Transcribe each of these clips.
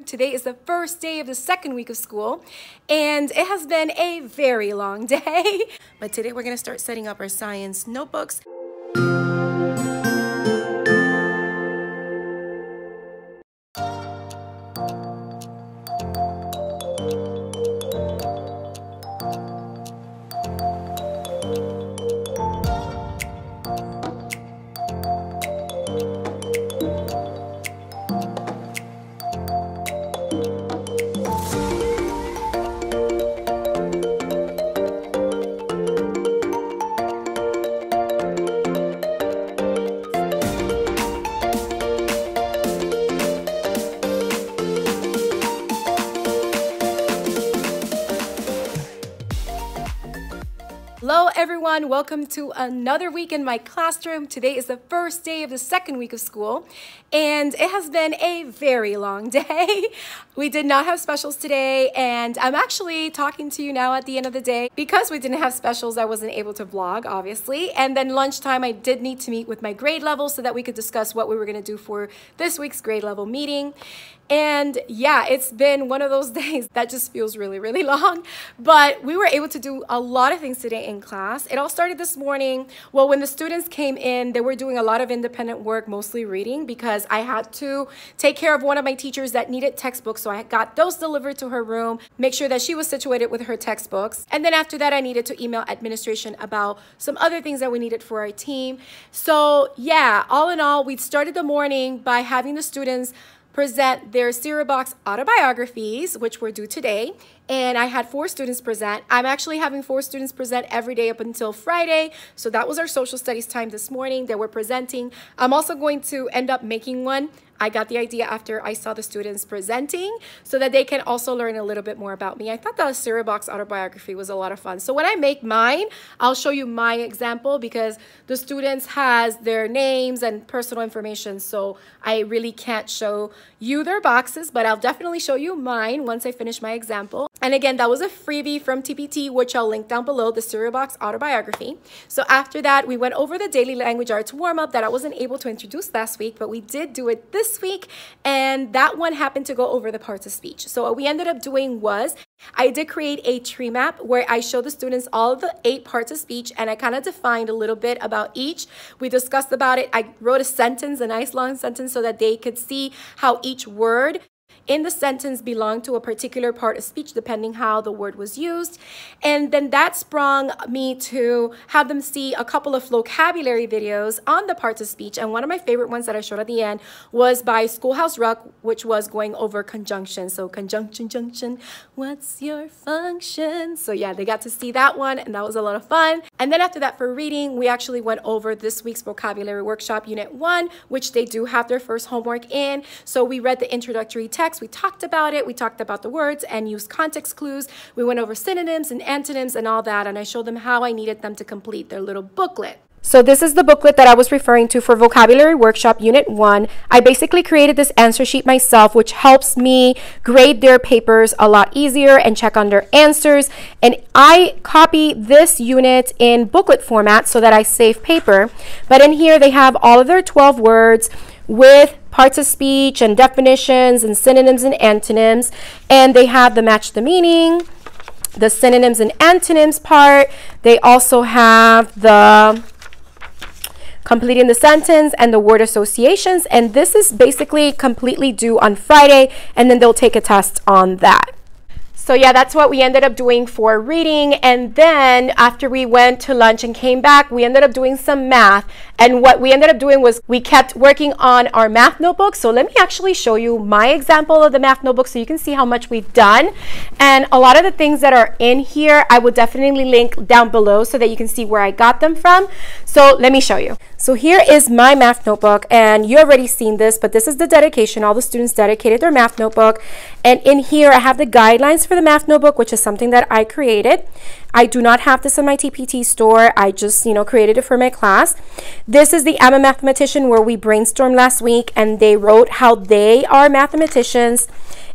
Today is the first day of the second week of school, and it has been a very long day. But today we're going to start setting up our science notebooks. Hello everyone, welcome to another week in my classroom. Today is the first day of the second week of school, and it has been a very long day. We did not have specials today, and I'm actually talking to you now at the end of the day. Because we didn't have specials, I wasn't able to vlog, obviously. And then lunchtime, I did need to meet with my grade level so that we could discuss what we were gonna do for this week's grade level meeting. And yeah, it's been one of those days that just feels really, really long. But we were able to do a lot of things today in class. It all started this morning. Well, when the students came in, they were doing a lot of independent work, mostly reading, because I had to take care of one of my teachers that needed textbooks. So I got those delivered to her room, make sure that she was situated with her textbooks. And then after that, I needed to email administration about some other things that we needed for our team. So yeah, all in all, we started the morning by having the students present their cereal box autobiographies, which were due today. And I had 4 students present. I'm actually having 4 students present every day up until Friday. So that was our social studies time this morning. They were presenting. I'm also going to end up making one. I got the idea after I saw the students presenting so that they can also learn a little bit more about me. I thought the cereal box autobiography was a lot of fun. So when I make mine, I'll show you my example because the students has their names and personal information. So I really can't show you their boxes, but I'll definitely show you mine once I finish my example. And again, that was a freebie from TPT, which I'll link down below, the cereal box autobiography. So after that, we went over the daily language arts warm-up that I wasn't able to introduce last week, but we did do it this week, and that one happened to go over the parts of speech. So what we ended up doing was I did create a tree map where I showed the students all of the 8 parts of speech, and I kind of defined a little bit about each. We discussed about it. I wrote a sentence, a nice long sentence, so that they could see how each word in the sentence belonged to a particular part of speech depending how the word was used. And then that sprung me to have them see a couple of vocabulary videos on the parts of speech. And one of my favorite ones that I showed at the end was by Schoolhouse, which was going over conjunction. So conjunction, junction, what's your function? So yeah, they got to see that one, and that was a lot of fun. And then after that, for reading, we actually went over this week's vocabulary workshop unit 1, which they do have their first homework in. So we read the introductory text. We talked about it. We talked about the words and used context clues. We went over synonyms and antonyms and all that, and I showed them how I needed them to complete their little booklet. So this is the booklet that I was referring to for Vocabulary Workshop Unit 1. I basically created this answer sheet myself, which helps me grade their papers a lot easier and check on their answers. And I copy this unit in booklet format so that I save paper. But in here, they have all of their 12 words with parts of speech and definitions and synonyms and antonyms. And they have the match the meaning, the synonyms and antonyms part. They also have the completing the sentence and the word associations. And this is basically completely due on Friday, and then they'll take a test on that. So yeah, that's what we ended up doing for reading. And then after we went to lunch and came back, we ended up doing some math. And what we ended up doing was we kept working on our math notebook. So let me actually show you my example of the math notebook so you can see how much we've done. And a lot of the things that are in here, I will definitely link down below so that you can see where I got them from. So let me show you. So here is my math notebook, and you already seen this, but this is the dedication. All the students dedicated their math notebook. And in here, I have the guidelines for the math notebook, which is something that I created. I do not have this in my TPT store. I just, created it for my class. This is the I'm a Mathematician, where we brainstormed last week and they wrote how they are mathematicians.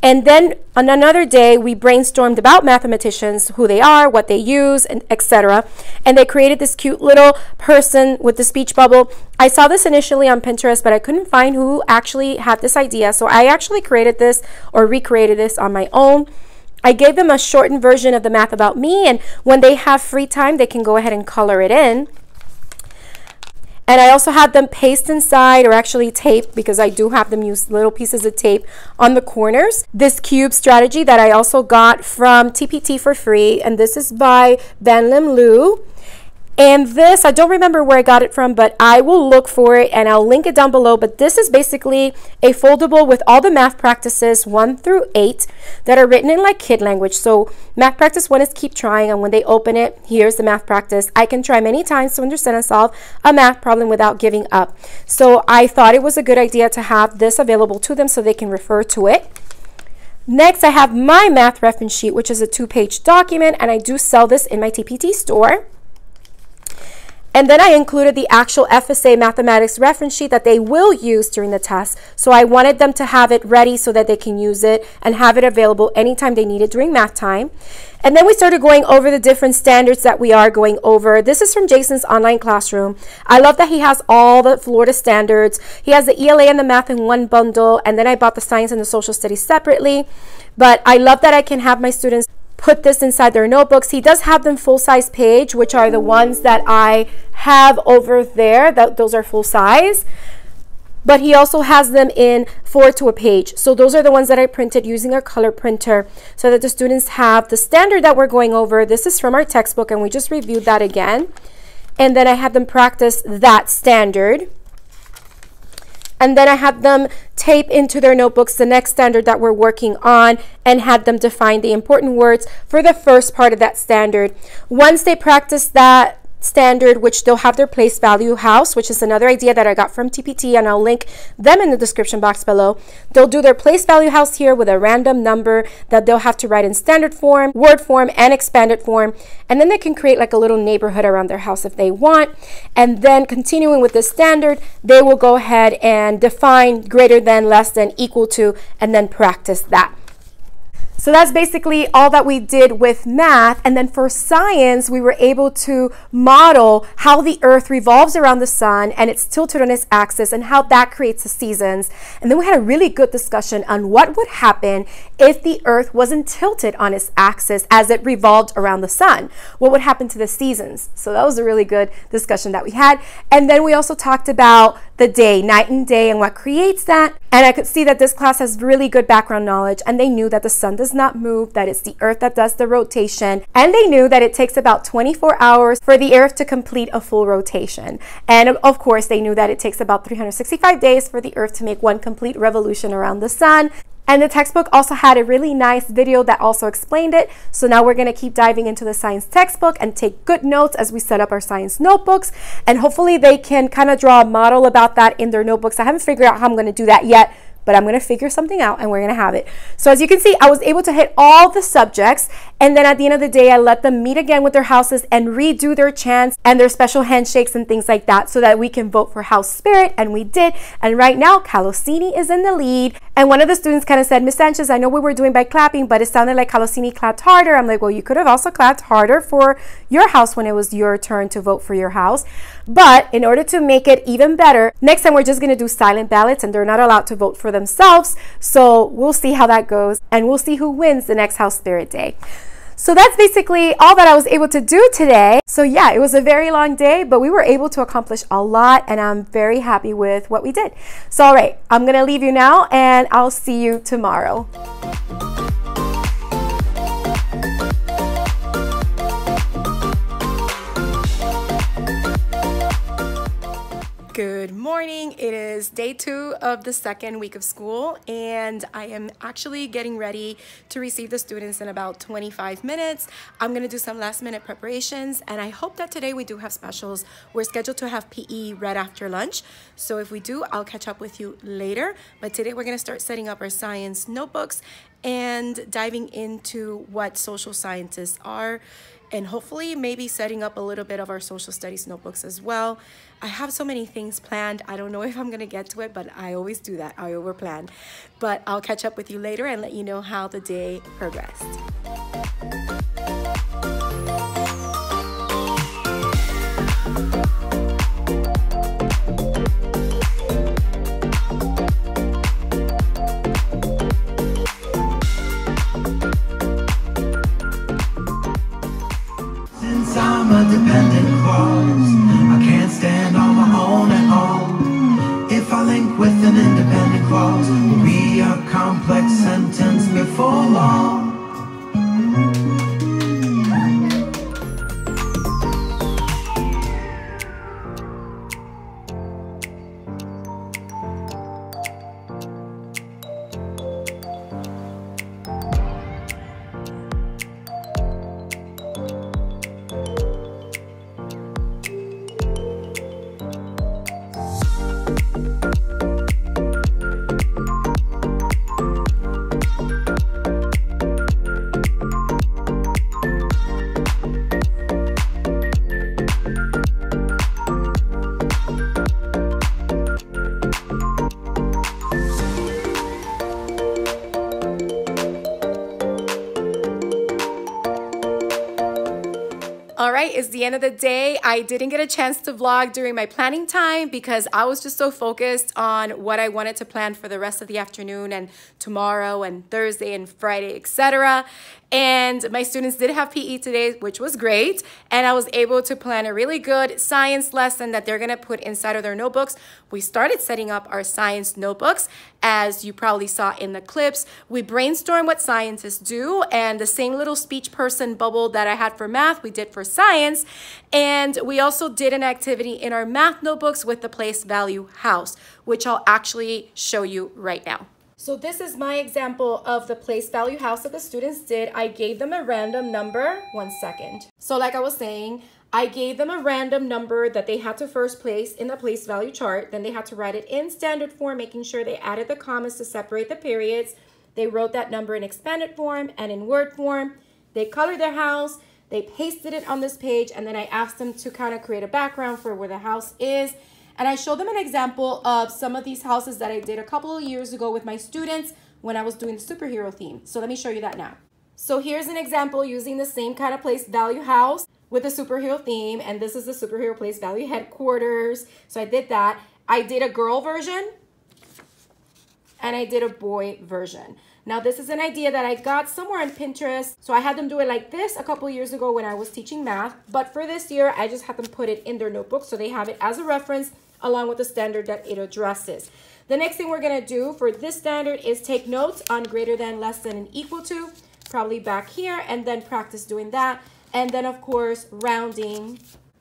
And then on another day, we brainstormed about mathematicians, who they are, what they use, and etc. And they created this cute little person with the speech bubble. I saw this initially on Pinterest, but I couldn't find who actually had this idea. So I actually created this, or recreated this on my own. I gave them a shortened version of the Math About Me, and when they have free time, they can go ahead and color it in. And I also had them paste inside, or actually tape, because I do have them use little pieces of tape on the corners. This cube strategy that I also got from TPT for free, and this is by Van Lim Lu. And this, I don't remember where I got it from, but I will look for it and I'll link it down below. But this is basically a foldable with all the math practices 1 through 8 that are written in like kid language. So math practice 1 is keep trying, and when they open it, here's the math practice. I can try many times to understand and solve a math problem without giving up. So I thought it was a good idea to have this available to them so they can refer to it. Next, I have my math reference sheet, which is a 2-page document, and I do sell this in my TPT store. And then I included the actual FSA mathematics reference sheet that they will use during the test. So I wanted them to have it ready so that they can use it and have it available anytime they need it during math time. And then we started going over the different standards that we are going over. This is from Jason's online classroom. I love that he has all the Florida standards. He has the ELA and the math in one bundle, and then I bought the science and the social studies separately. But I love that I can have my students put this inside their notebooks. He does have them full-size page, which are the ones that I have over there. Those are full size. But he also has them in 4 to a page. So those are the ones that I printed using a color printer so that the students have the standard that we're going over. This is from our textbook, and we just reviewed that again. And then I had them practice that standard. And then I had them tape into their notebooks the next standard that we're working on, and had them define the important words for the first part of that standard. Once they practice that standard, which they'll have their place value house, which is another idea that I got from TPT, and I'll link them in the description box below. They'll do their place value house here with a random number that they'll have to write in standard form, word form, and expanded form. And then they can create like a little neighborhood around their house if they want. And then continuing with the standard, they will go ahead and define greater than, less than, equal to, and then practice that. So that's basically all that we did with math. And then for science, we were able to model how the earth revolves around the sun and it's tilted on its axis and how that creates the seasons. And then we had a really good discussion on what would happen if the earth wasn't tilted on its axis as it revolved around the sun. What would happen to the seasons? So that was a really good discussion that we had. And then we also talked about the day, night and day, and what creates that. And I could see that this class has really good background knowledge, and they knew that the sun does not move, that it's the earth that does the rotation, and they knew that it takes about 24 hours for the earth to complete a full rotation. And of course, they knew that it takes about 365 days for the earth to make one complete revolution around the sun. And the textbook also had a really nice video that also explained it. So now we're going to keep diving into the science textbook and take good notes as we set up our science notebooks. And hopefully they can kind of draw a model about that in their notebooks. I haven't figured out how I'm going to do that yet, but I'm going to figure something out and we're going to have it. So as you can see, I was able to hit all the subjects. And then at the end of the day, I let them meet again with their houses and redo their chants and their special handshakes and things like that so that we can vote for house spirit. And we did. And right now, Calosini is in the lead. And one of the students kind of said, Miss Sanchez, I know we were doing by clapping, but it sounded like Calosini clapped harder. I'm like, well, you could have also clapped harder for your house when it was your turn to vote for your house. But in order to make it even better, next time we're just going to do silent ballots and they're not allowed to vote for themselves. So we'll see how that goes and we'll see who wins the next House Spirit Day. So that's basically all that I was able to do today. So yeah, it was a very long day, but we were able to accomplish a lot and I'm very happy with what we did. So all right, I'm going to leave you now and I'll see you tomorrow. Good morning. It is day 2 of the second week of school, and I am actually getting ready to receive the students in about 25 minutes. I'm going to do some last minute preparations, and I hope that today we do have specials. We're scheduled to have PE right after lunch, so if we do, I'll catch up with you later. But today we're going to start setting up our science notebooks and diving into what social scientists are, and hopefully maybe setting up a little bit of our social studies notebooks as well. I have so many things planned. I don't know if I'm gonna get to it, but I always do that. I overplan. But I'll catch up with you later and let you know how the day progressed. Since I'm a dependent clause, I can't stand on my own at all. If I link with an independent clause, will be a complex sentence before long. All right, it's the end of the day. I didn't get a chance to vlog during my planning time because I was just so focused on what I wanted to plan for the rest of the afternoon and tomorrow and Thursday and Friday, etc. And my students did have PE today, which was great. And I was able to plan a really good science lesson that they're gonna put inside of their notebooks. We started setting up our science notebooks. As you probably saw in the clips, we brainstormed what scientists do, and the same little speech person bubble that I had for math, we did for science. And we also did an activity in our math notebooks with the place value house, which I'll actually show you right now. So this is my example of the place value house that the students did. I gave them a random number. 1 second. So like I was saying, I gave them a random number that they had to first place in the place value chart. Then they had to write it in standard form, making sure they added the commas to separate the periods. They wrote that number in expanded form and in word form. They colored their house. They pasted it on this page, and then I asked them to kind of create a background for where the house is. And I showed them an example of some of these houses that I did a couple of years ago with my students when I was doing the superhero theme. So let me show you that now. So here's an example using the same kind of place value house with the superhero theme. And this is the superhero place value headquarters. So I did that. I did a girl version and I did a boy version. Now this is an idea that I got somewhere on Pinterest. So I had them do it like this a couple years ago when I was teaching math. But for this year, I just had them put it in their notebook so they have it as a reference along with the standard that it addresses. The next thing we're gonna do for this standard is take notes on greater than, less than, and equal to, probably back here, and then practice doing that. And then of course, rounding.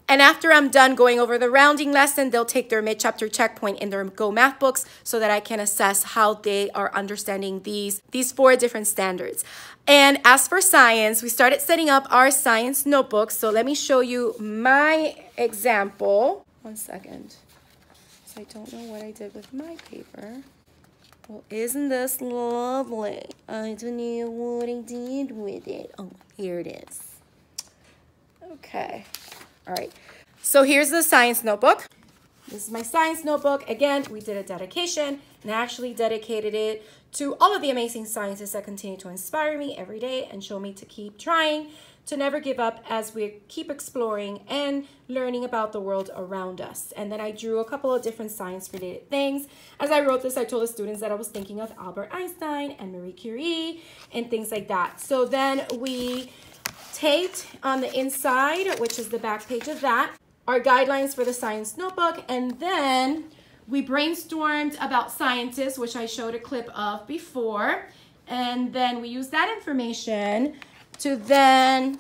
And after I'm done going over the rounding lesson, they'll take their mid-chapter checkpoint in their Go Math books so that I can assess how they are understanding these 4 different standards. And as for science, we started setting up our science notebooks. So let me show you my example. 1 second. So I don't know what I did with my paper. Well, isn't this lovely? I don't know what I did with it. Oh, here it is. Okay. All right, so here's the science notebook. This is my science notebook. Again, we did a dedication, and I actually dedicated it to all of the amazing scientists that continue to inspire me every day and show me to keep trying, to never give up as we keep exploring and learning about the world around us. And then I drew a couple of different science-related things. As I wrote this, I told the students that I was thinking of Albert Einstein and Marie Curie and things like that. So then we taped on the inside, which is the back page of that, our guidelines for the science notebook. And then we brainstormed about scientists, which I showed a clip of before. And then we used that information to then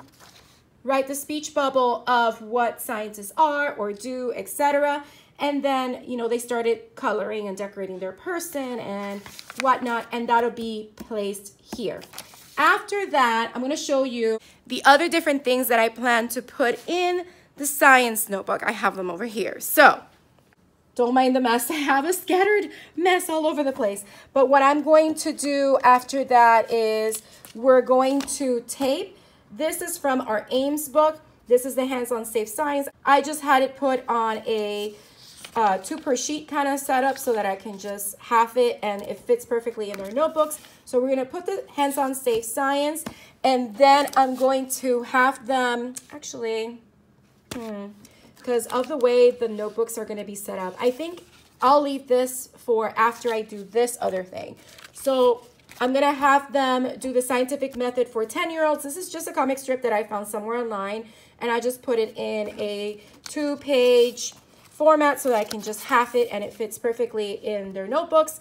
write the speech bubble of what scientists are or do, etc. And then, you know, they started coloring and decorating their person and whatnot, and that'll be placed here. After that, I'm going to show you the other different things that I plan to put in the science notebook. I have them over here. So don't mind the mess. I have a scattered mess all over the place. But what I'm going to do after that is we're going to tape. This is from our Ames book. This is the Hands-On Safe Science. I just had it put on a 2 per sheet kind of setup so that I can just half it and it fits perfectly in their notebooks. So we're going to put the Hands-On Safe Science, and then I'm going to have them, actually, because of the way the notebooks are going to be set up, I think I'll leave this for after I do this other thing. So I'm going to have them do the scientific method for 10-year-olds. This is just a comic strip that I found somewhere online, and I just put it in a 2-page format so that I can just half it and it fits perfectly in their notebooks.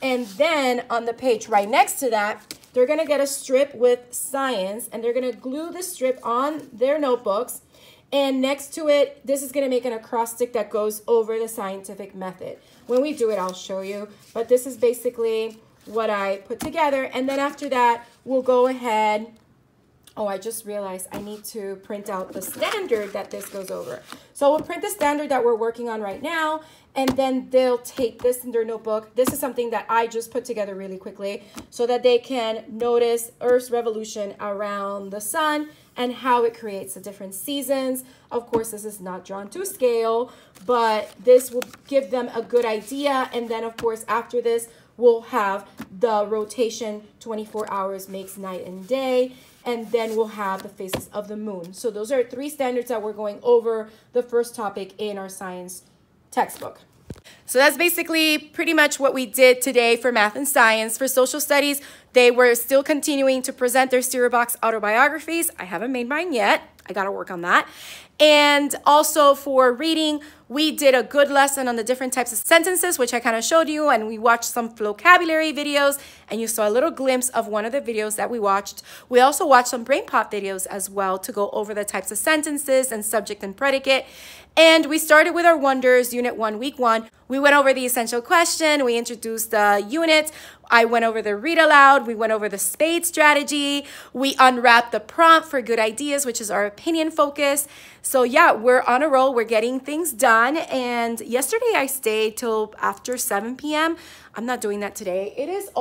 And then on the page right next to that, they're going to get a strip with science, and they're going to glue the strip on their notebooks. And next to it, this is going to make an acrostic that goes over the scientific method. When we do it, I'll show you. But this is basically what I put together. And then after that, we'll go ahead. Oh, I just realized I need to print out the standard that this goes over. So we'll print the standard that we're working on right now, and then they'll take this in their notebook. This is something that I just put together really quickly so that they can notice Earth's revolution around the sun and how it creates the different seasons. Of course, this is not drawn to scale, but this will give them a good idea. And then, of course, after this, we'll have the rotation, 24 hours makes night and day. And then we'll have the phases of the moon. So those are 3 standards that we're going over the first topic in our science textbook. So that's basically pretty much what we did today for math and science. For social studies, they were still continuing to present their cereal box autobiographies. I haven't made mine yet. I got to work on that. And also for reading, we did a good lesson on the different types of sentences, which I kind of showed you, and we watched some Flocabulary videos, and you saw a little glimpse of one of the videos that we watched. We also watched some BrainPOP videos as well to go over the types of sentences and subject and predicate. And we started with our Wonders, Unit 1, Week 1. We went over the essential question. We introduced the unit. I went over the read aloud. We went over the spade strategy. We unwrapped the prompt for good ideas, which is our opinion focus. So yeah, we're on a roll. We're getting things done. And yesterday I stayed till after 7 p.m. I'm not doing that today. It is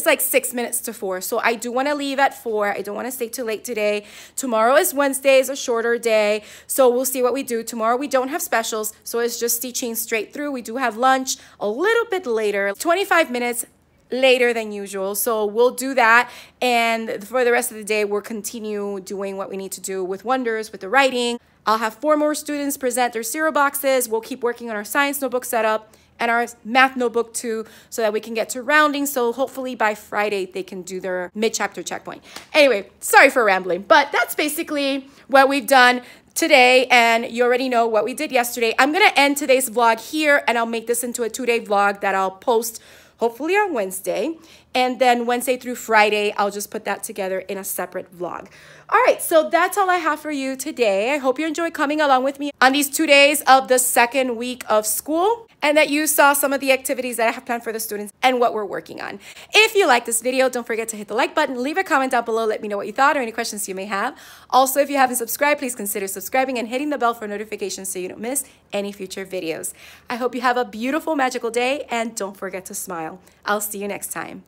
like 6 minutes to 4. So I do want to leave at 4. I don't want to stay too late today. Tomorrow is Wednesday, is a shorter day. So we'll see what we do. Tomorrow we don't have specials. So it's just teaching straight through. We do have lunch a little bit later, 25 minutes later than usual. So we'll do that. And for the rest of the day, we'll continue doing what we need to do with Wonders, with the writing. I'll have 4 more students present their cereal boxes. We'll keep working on our science notebook setup and our math notebook too, so that we can get to rounding. So hopefully by Friday, they can do their mid-chapter checkpoint. Anyway, sorry for rambling, but that's basically what we've done today, and you already know what we did yesterday. I'm gonna end today's vlog here, and I'll make this into a 2-day vlog that I'll post hopefully on Wednesday. And then Wednesday through Friday, I'll just put that together in a separate vlog. All right, so that's all I have for you today. I hope you enjoyed coming along with me on these 2 days of the second week of school, and that you saw some of the activities that I have planned for the students and what we're working on. If you like this video, don't forget to hit the like button, leave a comment down below, let me know what you thought or any questions you may have. Also, if you haven't subscribed, please consider subscribing and hitting the bell for notifications so you don't miss any future videos. I hope you have a beautiful, magical day, and don't forget to smile. I'll see you next time.